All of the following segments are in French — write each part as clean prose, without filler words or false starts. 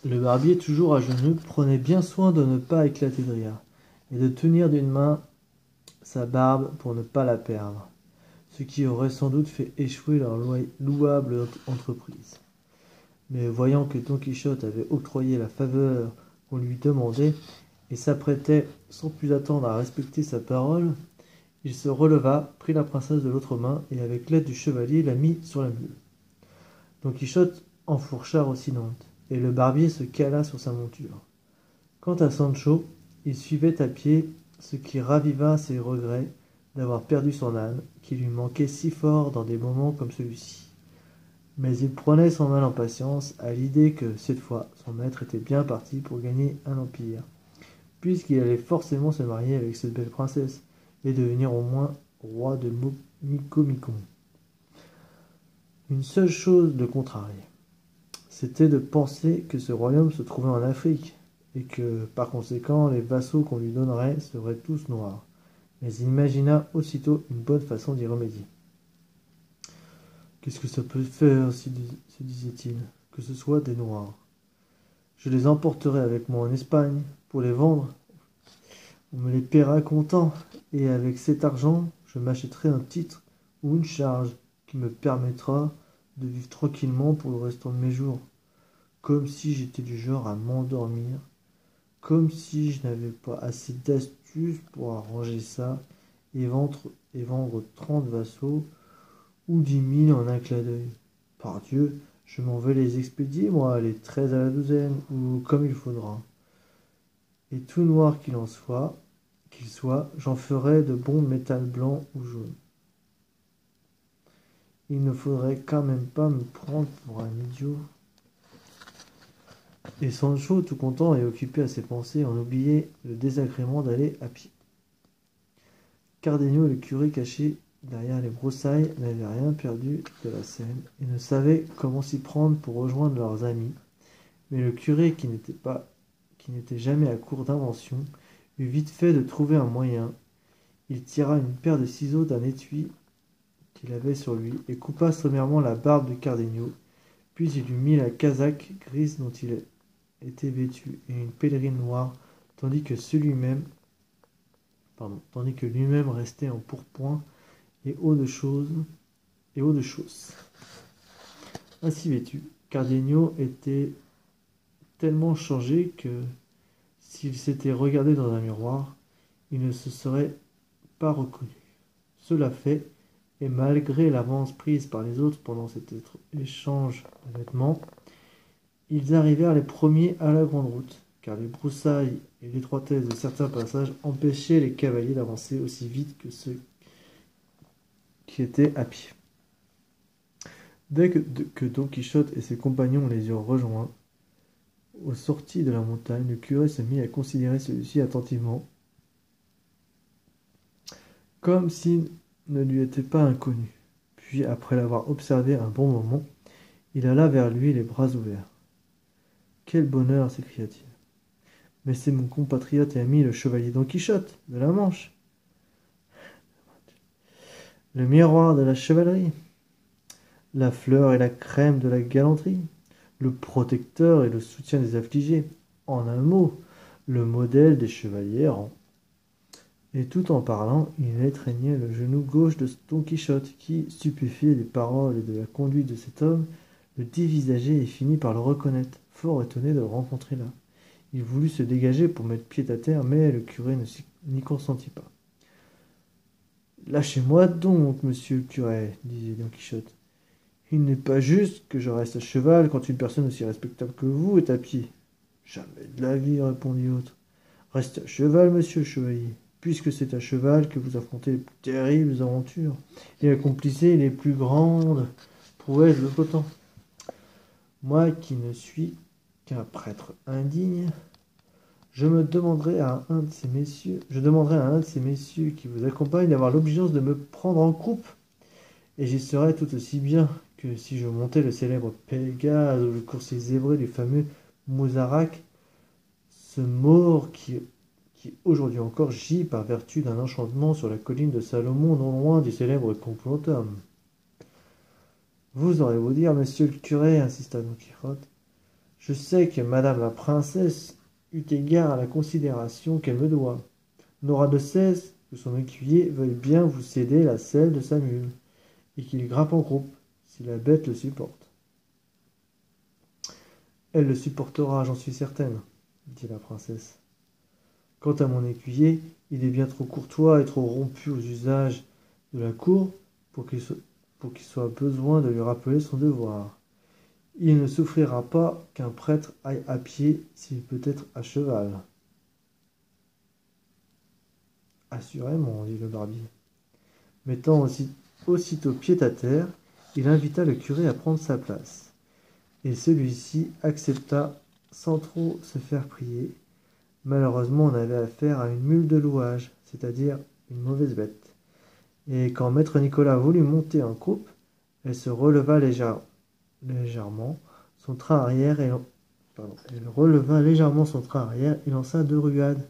Le barbier, toujours à genoux, prenait bien soin de ne pas éclater de rire, et de tenir d'une main sa barbe pour ne pas la perdre, ce qui aurait sans doute fait échouer leur louable entreprise. Mais voyant que Don Quichotte avait octroyé la faveur qu'on lui demandait, et s'apprêtait sans plus attendre à respecter sa parole, il se releva, prit la princesse de l'autre main, et avec l'aide du chevalier la mit sur la mule. Don Quichotte enfourcha Rocinante, et le barbier se cala sur sa monture. Quant à Sancho, il suivait à pied, ce qui raviva ses regrets d'avoir perdu son âne, qui lui manquait si fort dans des moments comme celui-ci. Mais il prenait son mal en patience à l'idée que, cette fois, son maître était bien parti pour gagner un empire, puisqu'il allait forcément se marier avec cette belle princesse, et devenir au moins roi de Micomicon. Une seule chose le contrariait, c'était de penser que ce royaume se trouvait en Afrique, et que, par conséquent, les vassaux qu'on lui donnerait seraient tous noirs. Mais il imagina aussitôt une bonne façon d'y remédier. Qu'est-ce que ça peut faire, se disait-il, que ce soit des noirs? Je les emporterai avec moi en Espagne pour les vendre. On me les paiera comptant, et avec cet argent, je m'achèterai un titre ou une charge qui me permettra de vivre tranquillement pour le restant de mes jours, comme si j'étais du genre à m'endormir, comme si je n'avais pas assez d'astuce pour arranger ça et vendre 30 vassaux ou 10 000 en un clin d'œil. Pardieu, je m'en vais les expédier, moi, les 13 à la douzaine, ou comme il faudra. Et tout noir qu'il soit, j'en ferai de bon métal blanc ou jaune. Il ne faudrait quand même pas me prendre pour un idiot. Et Sancho, tout content et occupé à ses pensées, en oubliait le désagrément d'aller à pied. Cardenio et le curé, cachés derrière les broussailles, n'avaient rien perdu de la scène et ne savaient comment s'y prendre pour rejoindre leurs amis. Mais le curé, qui n'était jamais à court d'invention, eut vite fait de trouver un moyen. Il tira une paire de ciseaux d'un étui qu'il avait sur lui et coupa sommairement la barbe de Cardenio, puis il lui mit la casaque grise dont il était vêtu et une pèlerine noire, tandis que lui-même restait en pourpoint et haut de chausse. Ainsi vêtu, Cardenio était tellement changé que, s'il s'était regardé dans un miroir, il ne se serait pas reconnu. Cela fait, et malgré l'avance prise par les autres pendant cet échange de vêtements, ils arrivèrent les premiers à la grande route, car les broussailles et l'étroitesse de certains passages empêchaient les cavaliers d'avancer aussi vite que ceux qui étaient à pied. Dès que Don Quichotte et ses compagnons les eurent rejoints, aux sorties de la montagne, le curé se mit à considérer celui-ci attentivement, comme s'il ne lui était pas inconnu. Puis, après l'avoir observé un bon moment, il alla vers lui les bras ouverts. « Quel bonheur !» s'écria-t-il. « Mais c'est mon compatriote et ami le chevalier Don Quichotte, de la Manche, le miroir de la chevalerie, la fleur et la crème de la galanterie, le protecteur et le soutien des affligés, en un mot, le modèle des chevaliers errants. » Et tout en parlant, il étreignait le genou gauche de Don Quichotte, qui, stupéfié des paroles et de la conduite de cet homme, le dévisageait et finit par le reconnaître, fort étonné de le rencontrer là. Il voulut se dégager pour mettre pied à terre, mais le curé n'y consentit pas. « Lâchez-moi donc, monsieur le curé, disait Don Quichotte. Il n'est pas juste que je reste à cheval quand une personne aussi respectable que vous est à pied. Jamais de la vie, répondit l'autre. Restez à cheval, monsieur le chevalier, puisque c'est à cheval que vous affrontez les plus terribles aventures et accomplissez les plus grandes prouesses de votre temps. Moi qui ne suis qu'un prêtre indigne, je demanderai à un de ces messieurs qui vous accompagnent d'avoir l'obligeance de me prendre en croupe, et j'y serai tout aussi bien que si je montais le célèbre Pégase ou le coursier zébré du fameux Mousarac, ce maure qui aujourd'hui encore gît par vertu d'un enchantement sur la colline de Salomon, non loin du célèbre Complutentum. Vous aurez beau dire, monsieur le curé, insista Don Quichotte, Je sais que madame la princesse eut égard à la considération qu'elle me doit, n'aura de cesse que son écuyer veuille bien vous céder la selle de sa mule, et qu'il grimpe en croupe, si la bête le supporte. Elle le supportera, j'en suis certaine, dit la princesse. Quant à mon écuyer, il est bien trop courtois et trop rompu aux usages de la cour pour qu'il soit besoin de lui rappeler son devoir. Il ne souffrira pas qu'un prêtre aille à pied s'il peut être à cheval. Assurément, dit le barbier. Mettant aussitôt pied à terre, il invita le curé à prendre sa place. Et celui-ci accepta sans trop se faire prier. Malheureusement, on avait affaire à une mule de louage, c'est-à-dire une mauvaise bête. Et quand maître Nicolas voulut monter en croupe, elle se releva légèrement son train arrière et elle releva légèrement son train arrière et lança 2 ruades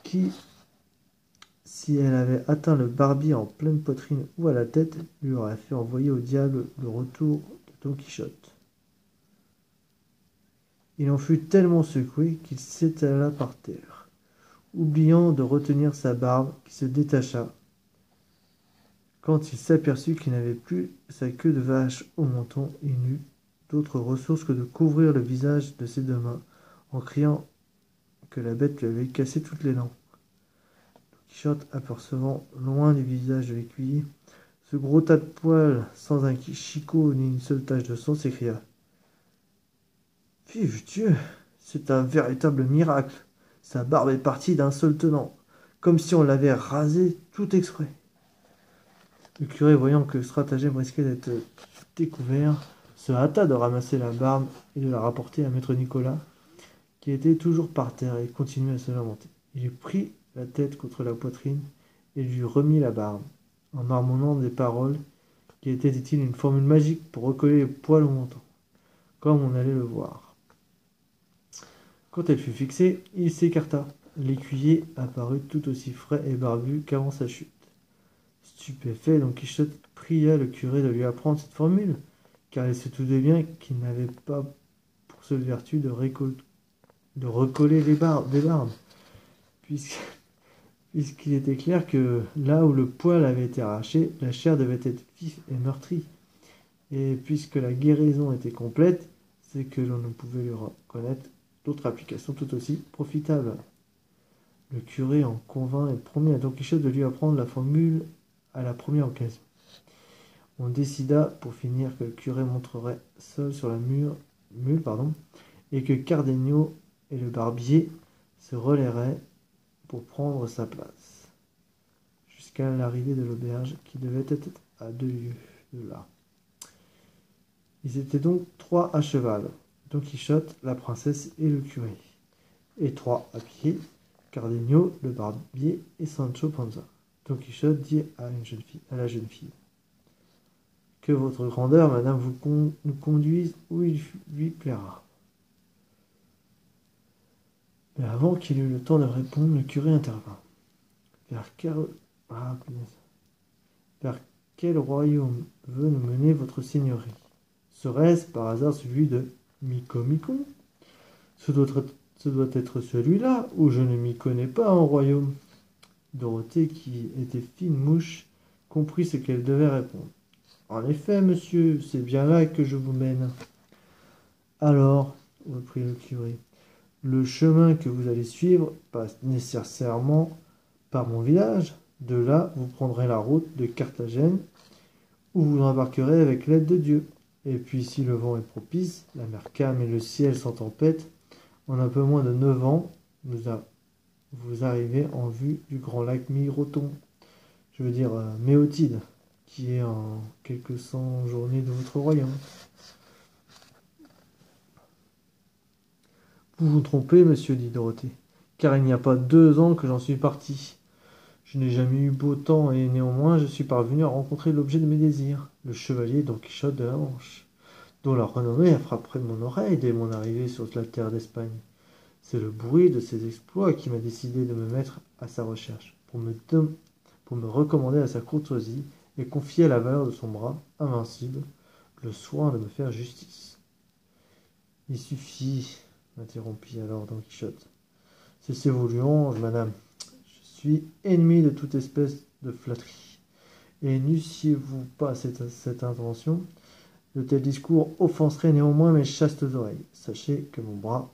qui, si elle avait atteint le barbier en pleine poitrine ou à la tête, lui aurait fait envoyer au diable le retour de Don Quichotte. Il en fut tellement secoué qu'il s'étala par terre, oubliant de retenir sa barbe qui se détacha quand il s'aperçut qu'il n'avait plus sa queue de vache au menton et n'eut d'autre ressource que de couvrir le visage de ses 2 mains en criant que la bête lui avait cassé toutes les dents. Don Quichotte, apercevant loin du visage de l'écuyer ce gros tas de poils sans un chicot ni une seule tache de sang, s'écria: Vive Dieu, c'est un véritable miracle. Sa barbe est partie d'un seul tenant, comme si on l'avait rasé tout exprès. Le curé, voyant que le stratagème risquait d'être découvert, se hâta de ramasser la barbe et de la rapporter à maître Nicolas, qui était toujours par terre et continuait à se lamenter. Il lui prit la tête contre la poitrine et lui remit la barbe, en marmonnant des paroles qui étaient, dit-il, une formule magique pour recoller les poils au menton, comme on allait le voir. Quand elle fut fixée, il s'écarta. L'écuyer apparut tout aussi frais et barbu qu'avant sa chute. Stupéfait, Don Quichotte pria le curé de lui apprendre cette formule, car il se doutait bien qu'il n'avait pas pour seule vertu de recoller des barbes, puisqu'il était clair que là où le poil avait été arraché, la chair devait être vive et meurtrie. Et puisque la guérison était complète, c'est que l'on ne pouvait lui reconnaître d'autres applications tout aussi profitables. Le curé en convint et promit à Don Quichotte de lui apprendre la formule à la première occasion. On décida pour finir que le curé monterait seul sur la mule, et que Cardenio et le barbier se relaieraient pour prendre sa place, jusqu'à l'arrivée de l'auberge qui devait être à 2 lieues de là. Ils étaient donc 3 à cheval, Don Quichotte, la princesse et le curé, et 3 à pied, Cardenio, le barbier et Sancho Panza. Don Quichotte dit à la jeune fille: Que votre grandeur, madame, nous conduise où il lui plaira. Mais avant qu'il eût le temps de répondre, le curé intervint. Vers quel royaume veut nous mener votre seigneurie? Serait-ce par hasard celui de Micomicon? Ce doit être celui-là, où je ne m'y connais pas en royaume. Dorothée, qui était fine mouche, comprit ce qu'elle devait répondre. En effet, monsieur, c'est bien là que je vous mène. Alors, reprit le curé, le chemin que vous allez suivre passe nécessairement par mon village. De là, vous prendrez la route de Carthagène, où vous embarquerez avec l'aide de Dieu. Et puis, si le vent est propice, la mer calme et le ciel sans tempête, en un peu moins de 9 ans, vous arrivez en vue du grand lac Miroton, je veux dire Méotide, qui est en quelques 100 journées de votre royaume. Vous vous trompez, monsieur, dit Dorothée, car il n'y a pas 2 ans que j'en suis parti. Je n'ai jamais eu beau temps, et néanmoins je suis parvenu à rencontrer l'objet de mes désirs, le chevalier Don Quichotte de la Manche, dont la renommée a frappé mon oreille dès mon arrivée sur la terre d'Espagne. C'est le bruit de ses exploits qui m'a décidé de me mettre à sa recherche, pour me recommander à sa courtoisie et confier à la valeur de son bras invincible le soin de me faire justice. Il suffit, m'interrompit alors Don Quichotte. Cessez vos louanges, madame. Je suis ennemi de toute espèce de flatterie. Et n'eussiez-vous pas cette intention, de tels discours offenseraient néanmoins mes chastes oreilles. Sachez que mon bras,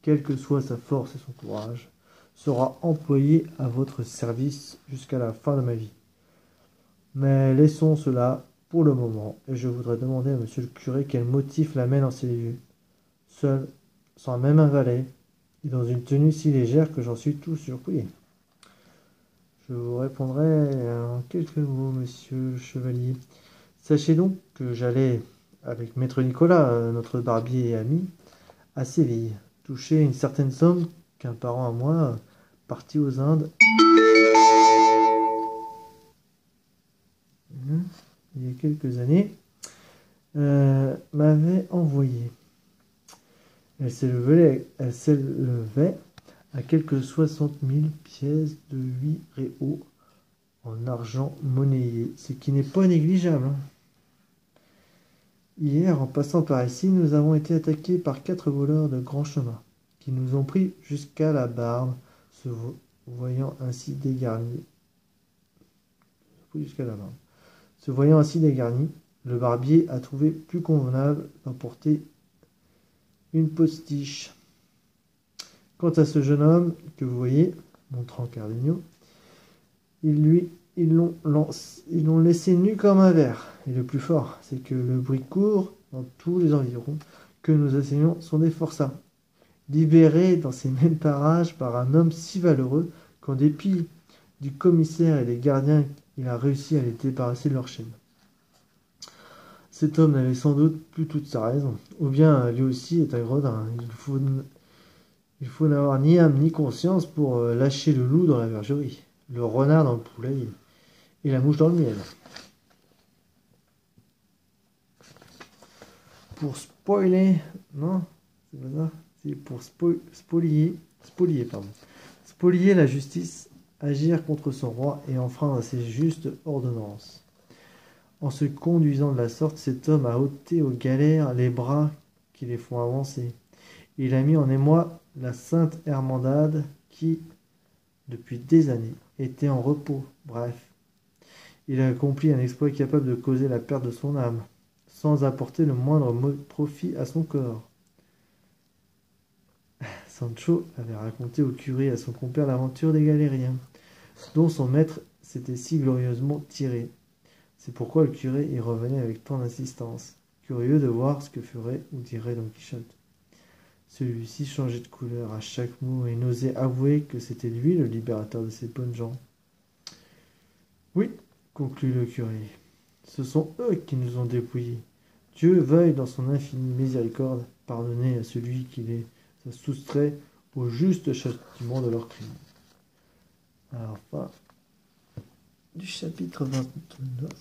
quelle que soit sa force et son courage, sera employé à votre service jusqu'à la fin de ma vie. Mais laissons cela pour le moment, et je voudrais demander à monsieur le curé quel motif l'amène en ces lieux, seul, sans même un valet, et dans une tenue si légère que j'en suis tout surpris. Je vous répondrai en quelques mots, monsieur le chevalier. Sachez donc que j'allais, avec maître Nicolas, notre barbier et ami, à Séville, toucher une certaine somme qu'un parent à moi, parti aux Indes, il y a quelques années, m'avait envoyé. Elle s'élevait à quelques 60 000 pièces de 8 réaux en argent monnayé, ce qui n'est pas négligeable. Hier, en passant par ici, nous avons été attaqués par 4 voleurs de grand chemin, qui nous ont pris jusqu'à la barbe, se voyant ainsi dégarnis. Se voyant ainsi dégarnis, le barbier a trouvé plus convenable d'emporter une postiche. Quant à ce jeune homme que vous voyez, montrant Cardenio, ils l'ont laissé nu comme un ver. Et le plus fort, c'est que le bruit court dans tous les environs que nos assaillants sont des forçats, libérés dans ces mêmes parages par un homme si valeureux qu'en dépit du commissaire et des gardiens, il a réussi à les débarrasser de leur chaîne. Cet homme n'avait sans doute plus toute sa raison, ou bien lui aussi est un gredin. Il faut n'avoir ni âme ni conscience pour lâcher le loup dans la bergerie, le renard dans le poulailler, et la mouche dans le miel. Pour spoiler, non, c'est pas ça, c'est pour spolier la justice, agir contre son roi et enfreindre ses justes ordonnances. En se conduisant de la sorte, cet homme a ôté aux galères les bras qui les font avancer. Il a mis en émoi la sainte Hermandade qui, depuis des années, était en repos. Bref, il a accompli un exploit capable de causer la perte de son âme, sans apporter le moindre profit à son corps. Sancho avait raconté au curé et à son compère l'aventure des galériens, dont son maître s'était si glorieusement tiré. C'est pourquoi le curé y revenait avec tant d'insistance, curieux de voir ce que ferait ou dirait Don Quichotte. Celui-ci changeait de couleur à chaque mot et n'osait avouer que c'était lui le libérateur de ces bonnes gens. Oui, conclut le curé, ce sont eux qui nous ont dépouillés. Dieu veuille dans son infinie miséricorde pardonner à celui qui les a soustraits au juste châtiment de leurs crimes. Alors, fin du chapitre 29.